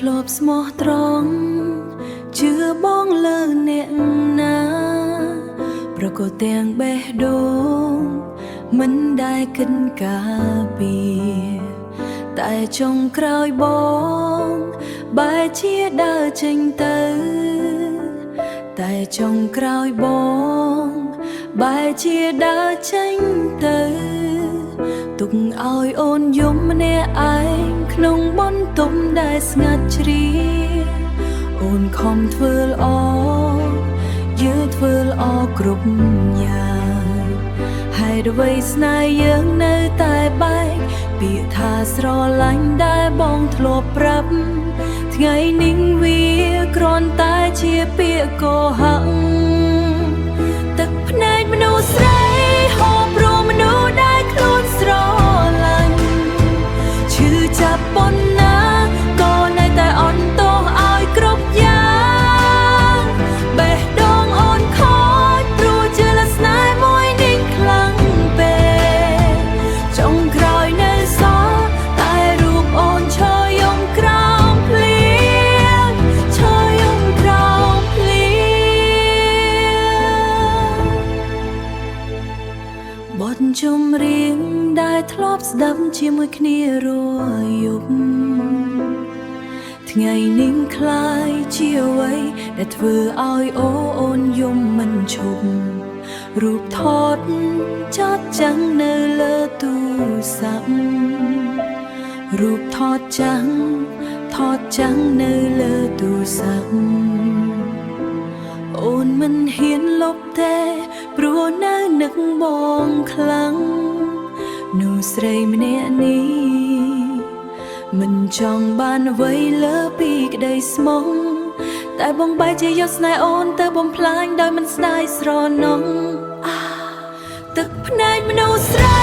ធ្លាប់ស្មោះត្រង់ជឿបងលើអ្នកណាប្រកបទាំងបេះដូងមិនដែលគិតការពារតែចុងក្រោយបងបែរជាដើរចេញទៅតែចុងក្រោយបងបែរជាដើរចេញទៅទុកឲ្យអូនយំម្នាក់ឯងក្នុងបន្ទប់ដែលស្ងាត់ជ្រាបអូនខំធ្វើល្អយើងធ្វើល្អគ្រប់យ៉ាងហើយអ្វីស្នេហ៍យើងនៅតែបែកពាក្យថាស្រឡាញ់ដែលបងធ្លាប់ប្រាប់ថ្ងៃនេះវាគ្រាន់តែជាពាក្យកុហកទឹកភ្នែកមនុស្សស្រីហូបព្រោះមនុស្សដែលខ្លួនស្រឡាញ់ឈឺចាប់ប៉ុណ្ណាក៏នៅតែអន់ទោសឲ្យគ្រប់យ៉ាងបេះដូងអូនខូចព្រោះជាលស្នេហ៍មួយនេះខ្លាំងពេកចុងក្រោយនៅសល់តែរូបអូនឈរយំក្រោមភ្លៀងឈរយំក្រោមភ្លៀងបទចម្រៀងដែលធ្លាប់ស្ដាប់ជាមួយគ្នារាល់យប់ថ្ងៃនេះคล้ายជាអ្វីដែលធ្វើឲ្យអូនយំមិនឈប់រូបថតចតចាំងនៅលើទូរស័ព្ទរូបថតចាំងនៅលើទូរស័ព្ទអូនមិនហ៊ានលុបទេព្រោះនៅនឹកបងខ្លាំងនោះស្រីម្នាក់នេះមិនចង់បានអ្វីលើពីក្តីស្មោះតែបងបែរជាយកស្នេហ៍អូនទៅបំផ្លាញដោយមិនស្ដាយស្រណុងទឹកភ្នែកមនុស្សស្រី